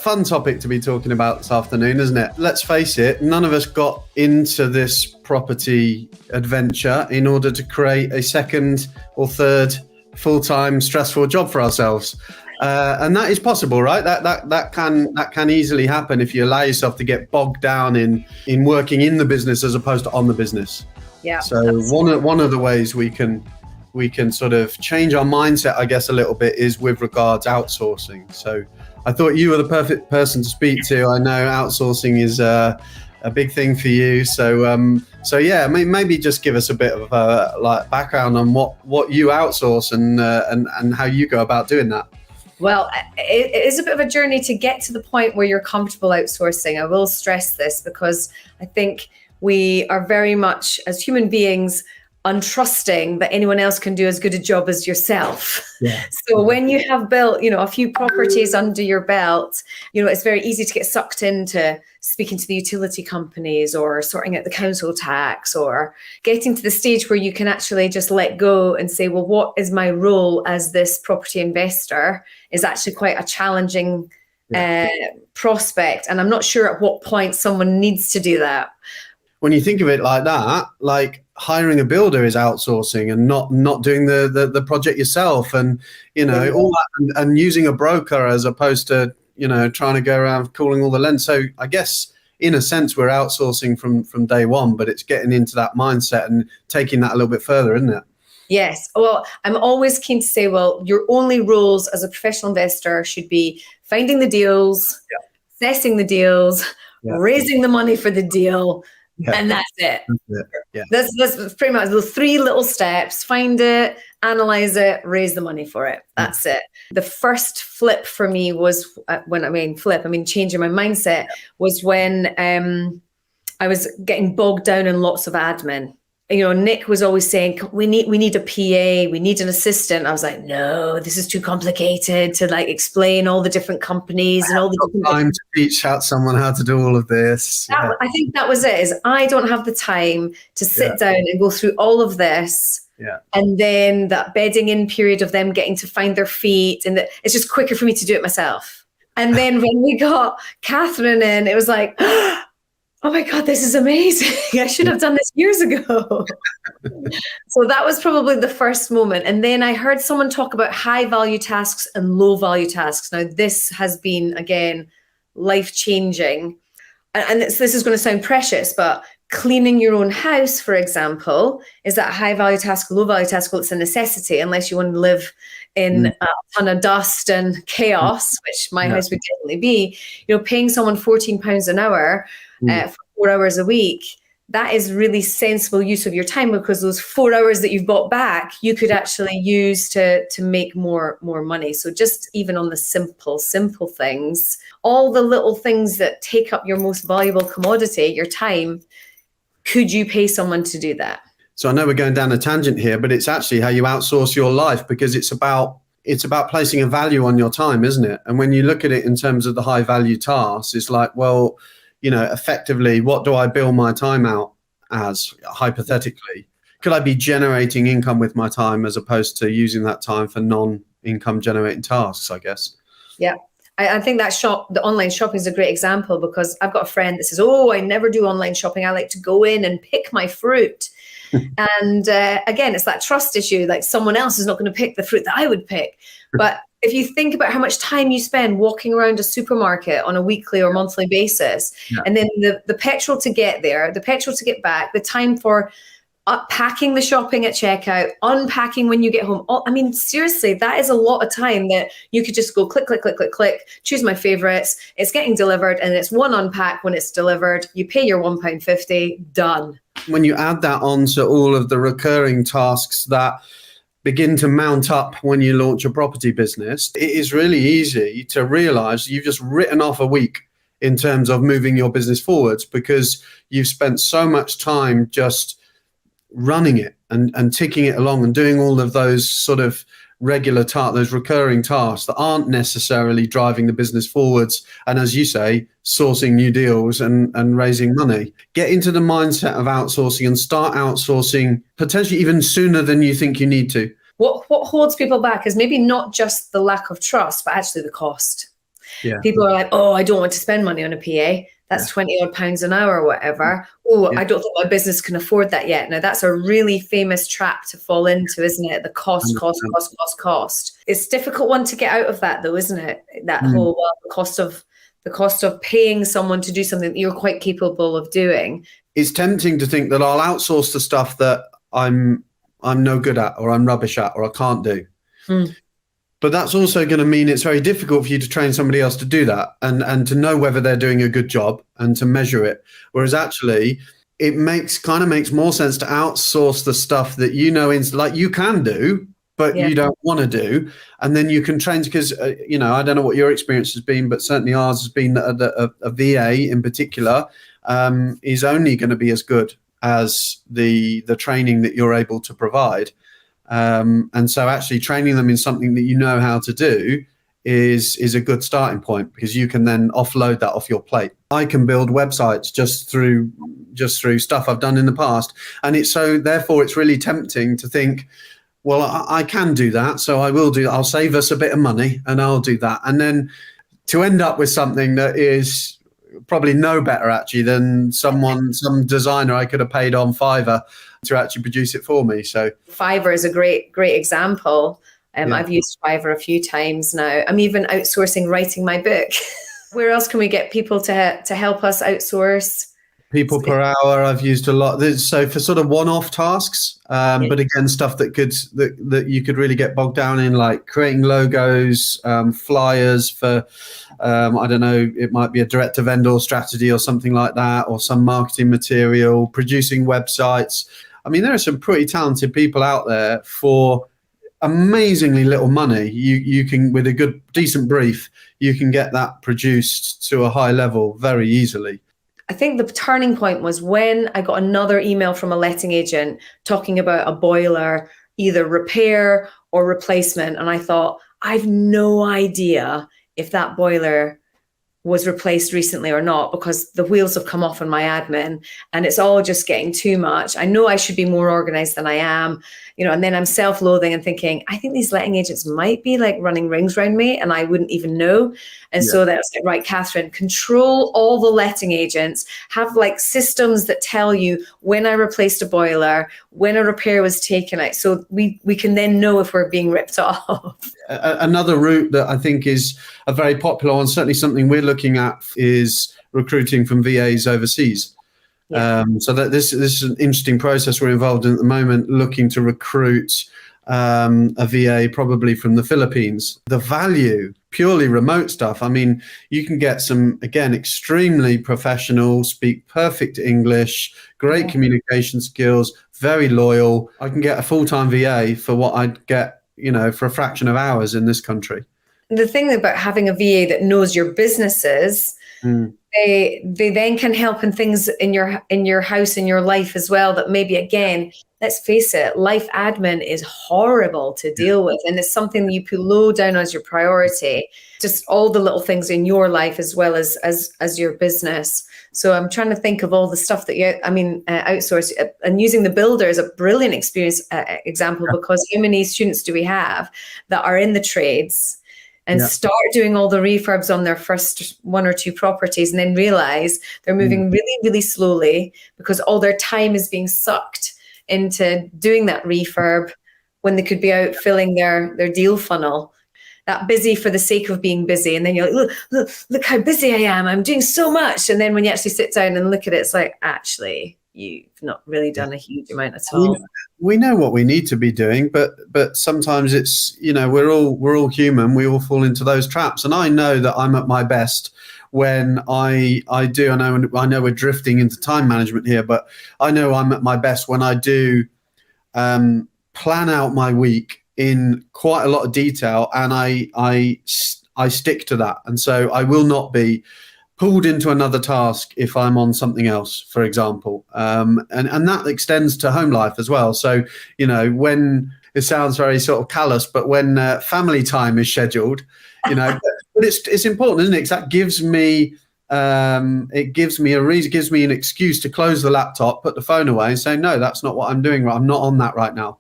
fun topic to be talking about this afternoon, isn't it? Let's face it, none of us got into this property adventure in order to create a second or third full-time stressful job for ourselves. And that is possible, right? That can easily happen if you allow yourself to get bogged down in working in the business as opposed to on the business. Yeah. So one of the ways we can sort of change our mindset, I guess, a little bit is with regards outsourcing. So I thought you were the perfect person to speak to. I know outsourcing is a big thing for you. So yeah, maybe just give us a bit of like background on what you outsource and how you go about doing that. Well, it is a bit of a journey to get to the point where you're comfortable outsourcing. I will stress this because I think we are very much, as human beings, untrusting that anyone else can do as good a job as yourself. Yeah. So when you have built, a few properties under your belt, it's very easy to get sucked into speaking to the utility companies or sorting out the council tax or getting to the stage where you can actually just let go and say, well, what is my role as this property investor is actually quite a challenging prospect. And I'm not sure at what point someone needs to do that. When you think of it like that, like hiring a builder is outsourcing and not doing the project yourself, and all that, and using a broker as opposed to trying to go around calling all the lenders. So I guess in a sense we're outsourcing from day one, but it's getting into that mindset and taking that a little bit further, isn't it? Yes. Well, I'm always keen to say, well, your only roles as a professional investor should be finding the deals, assessing the deals, raising the money for the deal. Yeah. And that's it. Yeah. That's pretty much those three little steps: find it, analyze it, raise the money for it. That's it. The first flip for me was changing my mindset was when I was getting bogged down in lots of admin. Nick was always saying, we need a PA, we need an assistant. I was like, no, this is too complicated to explain all the different companies and all the different time to teach out someone how to do all of this. I think that was it, is I don't have the time to sit down and go through all of this. Yeah. And then that bedding in period of them getting to find their feet, and it's just quicker for me to do it myself. And then when we got Catherine in, it was like, oh my God, this is amazing. I should have done this years ago. So that was probably the first moment. And then I heard someone talk about high value tasks and low value tasks. Now, this has been, again, life-changing. And this is going to sound precious, but cleaning your own house, for example, is that a high value task, low value task? Well, it's a necessity unless you want to live in a ton of dust and chaos, which my house would definitely be. Paying someone £14 an hour for 4 hours a week, that is really sensible use of your time, because those 4 hours that you've got back, you could actually use to make more money. So just even on the simple things, all the little things that take up your most valuable commodity, your time, could you pay someone to do that? So I know we're going down a tangent here, but it's actually how you outsource your life, because it's about placing a value on your time, isn't it? And when you look at it in terms of the high value tasks, it's like, well, effectively, what do I bill my time out as, hypothetically? Could I be generating income with my time as opposed to using that time for non-income generating tasks, I guess? Yeah. I think the online shopping is a great example, because I've got a friend that says, oh, I never do online shopping. I like to go in and pick my fruit. And again, it's that trust issue. Like, someone else is not going to pick the fruit that I would pick. But if you think about how much time you spend walking around a supermarket on a weekly or monthly basis, and then the petrol to get there, the petrol to get back, the time for packing the shopping at checkout, unpacking when you get home. Seriously, that is a lot of time that you could just go click, click, click, click, click, choose my favorites. It's getting delivered, and it's one unpack when it's delivered. You pay your £1.50, done. When you add that on to all of the recurring tasks that begin to mount up when you launch a property business, it is really easy to realize you've just written off a week in terms of moving your business forwards, because you've spent so much time just running it and ticking it along and doing all of those sort of regular tasks, those recurring tasks that aren't necessarily driving the business forwards. And as you say, sourcing new deals and raising money. Get into the mindset of outsourcing and start outsourcing potentially even sooner than you think you need to. What holds people back is maybe not just the lack of trust, but actually the cost. Yeah. People are like, oh, I don't want to spend money on a PA. That's 20 odd pounds an hour or whatever. Oh, I don't think my business can afford that yet. Now, that's a really famous trap to fall into, isn't it? The cost. It's a difficult one to get out of that, though, isn't it? That whole the cost of paying someone to do something that you're quite capable of doing. It's tempting to think that I'll outsource the stuff that I'm no good at, or I'm rubbish at, or I can't do. But that's also going to mean it's very difficult for you to train somebody else to do that and to know whether they're doing a good job and to measure it. Whereas actually, it makes more sense to outsource the stuff that like you can do, but you don't want to do. And then you can train, because, I don't know what your experience has been, but certainly ours has been that a VA in particular is only going to be as good as the training that you're able to provide. And so actually training them in something that you know how to do is a good starting point, because you can then offload that off your plate. I can build websites just through stuff I've done in the past. And therefore it's really tempting to think, well, I can do that, so I will do that. I'll save us a bit of money and I'll do that. And then to end up with something that is probably no better actually than some designer I could have paid on Fiverr to actually produce it for me. So Fiverr is a great example. I've used Fiverr a few times now. I'm even outsourcing writing my book. Where else can we get people to help us outsource? People per hour, I've used a lot. So for sort of one-off tasks, but again, stuff that you could really get bogged down in, like creating logos, flyers for, I don't know, it might be a direct-to-vendor strategy or something like that, or some marketing material, producing websites. I mean, there are some pretty talented people out there for amazingly little money. You can, with a decent brief, you can get that produced to a high level very easily. I think the turning point was when I got another email from a letting agent talking about a boiler, either repair or replacement. And I thought, I've no idea if that boiler was replaced recently or not, because the wheels have come off on my admin and it's all just getting too much. I know I should be more organized than I am, and then I'm self-loathing and thinking, I think these letting agents might be like running rings around me and I wouldn't even know. And so that's like, right, Catherine, control all the letting agents, have like systems that tell you when I replaced a boiler, when a repair was taken out. So we can then know if we're being ripped off. Another route that I think is a very popular one, certainly something we're looking at, is recruiting from VAs overseas. So that this is an interesting process we're involved in at the moment, looking to recruit a VA probably from the Philippines. The value, purely remote stuff. I mean, you can get some, again, extremely professional, speak perfect English, great communication skills, very loyal. I can get a full-time VA for what I'd get, for a fraction of hours in this country. The thing about having a VA that knows your businesses, they then can help in things in your house, in your life as well, that maybe, again, let's face it, life admin is horrible to deal with, and it's something that you put low down as your priority, just all the little things in your life as well as your business. So I'm trying to think of all the stuff that outsource, and using the builder is a brilliant example, because how many students do we have that are in the trades and start doing all the refurbs on their first one or two properties and then realize they're moving really, really slowly because all their time is being sucked into doing that refurb when they could be out filling their deal funnel. That busy for the sake of being busy. And then you're like, look how busy I am. I'm doing so much. And then when you actually sit down and look at it, it's like, actually, you've not really done a huge amount at all. We know what we need to be doing, but sometimes it's, we're all human. We all fall into those traps. And I know that I'm at my best when I do. I know we're drifting into time management here, but I know I'm at my best when I do plan out my week in quite a lot of detail, and I stick to that. And so I will not be pulled into another task if I'm on something else, for example. And that extends to home life as well. So, when it sounds very sort of callous, but when family time is scheduled, but it's important, isn't it? 'Cause that gives me, it gives me a reason, gives me an excuse to close the laptop, put the phone away and say, no, that's not what I'm doing. I'm not on that right now.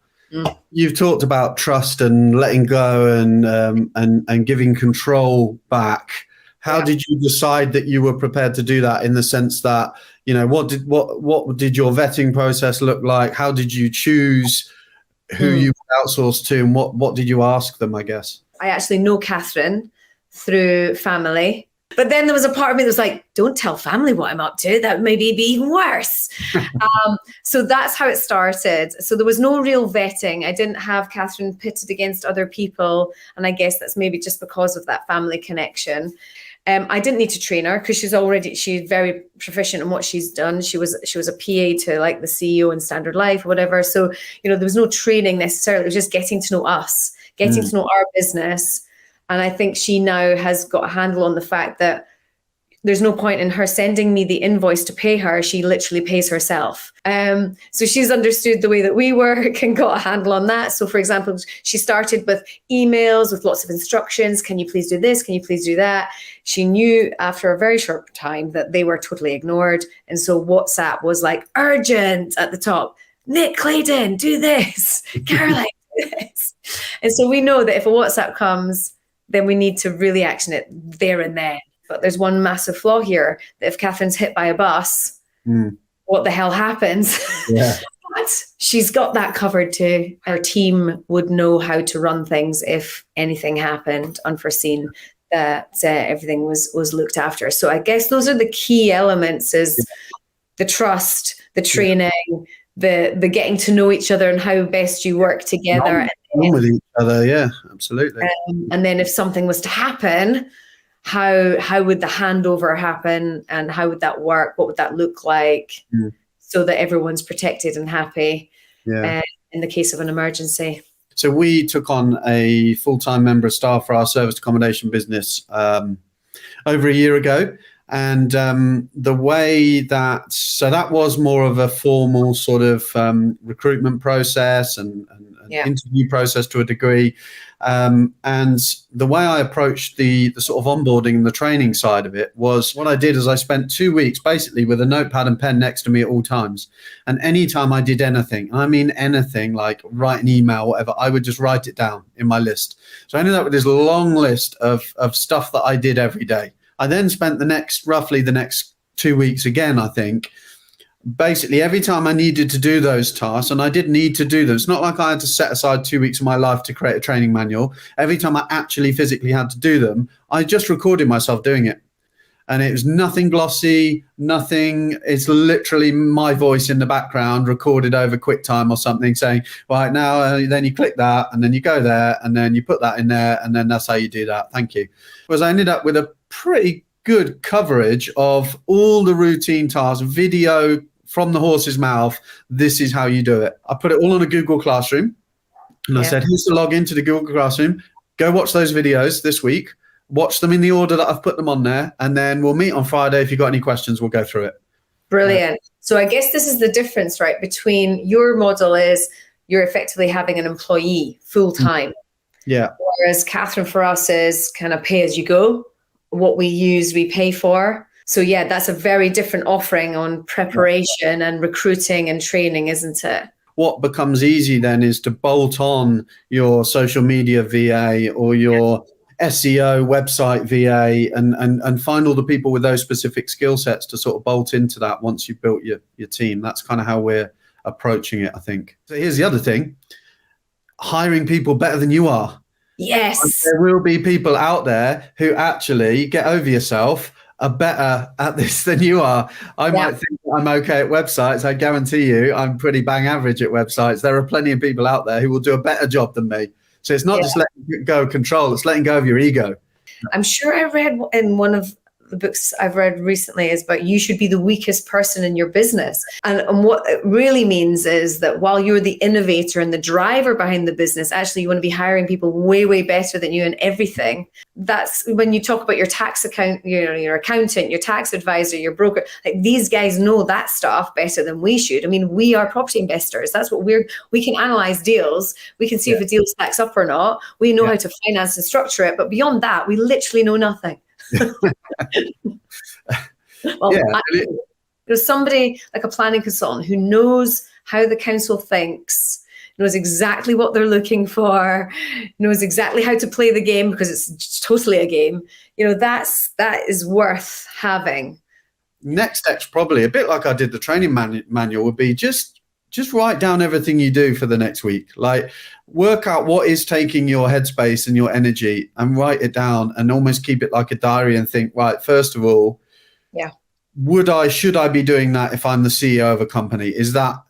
You've talked about trust and letting go and giving control back. How did you decide that you were prepared to do that, in the sense that, what did your vetting process look like? How did you choose who you outsourced to, and what did you ask them, I guess? I actually know Catherine through family. But then there was a part of me that was like, don't tell family what I'm up to. That maybe be even worse. So that's how it started. So there was no real vetting. I didn't have Catherine pitted against other people. And I guess that's maybe just because of that family connection. I didn't need to train her because she's very proficient in what she's done. She was a PA to like the CEO in Standard Life or whatever. So, there was no training necessarily. It was just getting to know us, getting to know our business. And I think she now has got a handle on the fact that there's no point in her sending me the invoice to pay her. She literally pays herself. So she's understood the way that we work and got a handle on that. So for example, she started with emails with lots of instructions. Can you please do this? Can you please do that? She knew after a very short time that they were totally ignored. And so WhatsApp was like urgent at the top. Nick Clayton, do this. Caroline, do this. And so we know that if a WhatsApp comes, then we need to really action it there and then. But there's one massive flaw here, that if Catherine's hit by a bus, what the hell happens? Yeah. But she's got that covered too. Her team would know how to run things if anything happened unforeseen, that everything was looked after. So I guess those are the key elements, is the trust, the training, the getting to know each other and how best you work together. With each other, yeah, absolutely. And then if something was to happen, how would the handover happen, and how would that work? What would that look like, so that everyone's protected and happy in the case of an emergency? So we took on a full-time member of staff for our service accommodation business over a year ago. And the way so that was more of a formal sort of recruitment process and interview process to a degree. And the way I approached the sort of onboarding and the training side of it was, what I did is I spent 2 weeks basically with a notepad and pen next to me at all times. And anytime I did anything, I mean anything, like write an email, whatever, I would just write it down in my list. So I ended up with this long list of stuff that I did every day. I then spent roughly the next 2 weeks again, I think, basically every time I needed to do those tasks, and I did need to do them. It's not like I had to set aside 2 weeks of my life to create a training manual. Every time I actually physically had to do them, I just recorded myself doing it. And it was nothing glossy, nothing. It's literally my voice in the background recorded over QuickTime or something saying, right now, then you click that, and then you go there, and then you put that in there, and then that's how you do that. Thank you. Whereas I ended up with a pretty good coverage of all the routine tasks, video from the horse's mouth. This is how you do it. I put it all on a Google Classroom, and I said, here's the login to the Google Classroom. Go watch those videos this week. Watch them in the order that I've put them on there, and then we'll meet on Friday. If you've got any questions, we'll go through it. Brilliant. So I guess this is the difference, right, between your model is you're effectively having an employee full time. Yeah. Whereas Catherine for us is kind of pay as you go. What we use, we pay for. So yeah, that's a very different offering on preparation and recruiting and training, isn't it? What becomes easy then is to bolt on your social media VA or your SEO website VA and find all the people with those specific skill sets to sort of bolt into that once you've built your team. That's kind of how we're approaching it, I think. So here's the other thing: hiring people better than you are. Yes. There will be people out there who actually, get over yourself, are better at this than you are. I might think I'm okay at websites. I guarantee you I'm pretty bang average at websites. There are plenty of people out there who will do a better job than me. So it's not just letting go of control, it's letting go of your ego. I'm sure I read in one of the books I've read recently is about you should be the weakest person in your business. And what it really means is that while you're the innovator and the driver behind the business, actually you want to be hiring people way, way better than you in everything. That's when you talk about your tax account, your accountant, your tax advisor, your broker, like these guys know that stuff better than we should. I mean, we are property investors. That's what we can analyze deals. We can see if a deal stacks up or not. We know how to finance and structure it. But beyond that, we literally know nothing. There's somebody like a planning consultant who knows how the council thinks, knows exactly what they're looking for, knows exactly how to play the game, because it's totally a game. That is worth having. Next step's probably a bit like I did the training manual, would be just write down everything you do for the next week. Like, work out what is taking your headspace and your energy and write it down, and almost keep it like a diary and think, right, first of all, yeah, should I be doing that if I'm the CEO of a company? Is that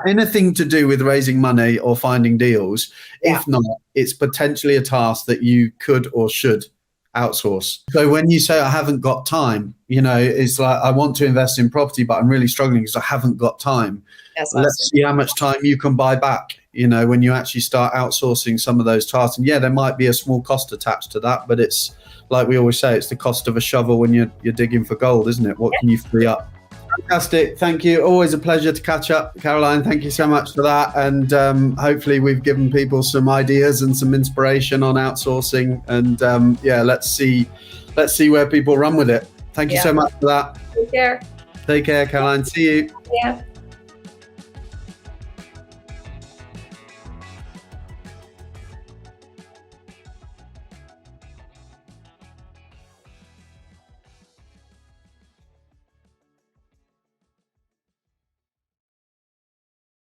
anything to do with raising money or finding deals? Yeah. If not, it's potentially a task that you could or should outsource. So when you say I haven't got time, it's like, I want to invest in property, but I'm really struggling because I haven't got time. Let's see how much time you can buy back, when you actually start outsourcing some of those tasks. And yeah, there might be a small cost attached to that, but it's like we always say, it's the cost of a shovel when you're digging for gold, isn't it? What can you free up? Fantastic. Thank you. Always a pleasure to catch up, Caroline. Thank you so much for that. And hopefully we've given people some ideas and some inspiration on outsourcing. And let's see where people run with it. Thank you so much for that. Take care. Take care, Caroline. See you. Yeah.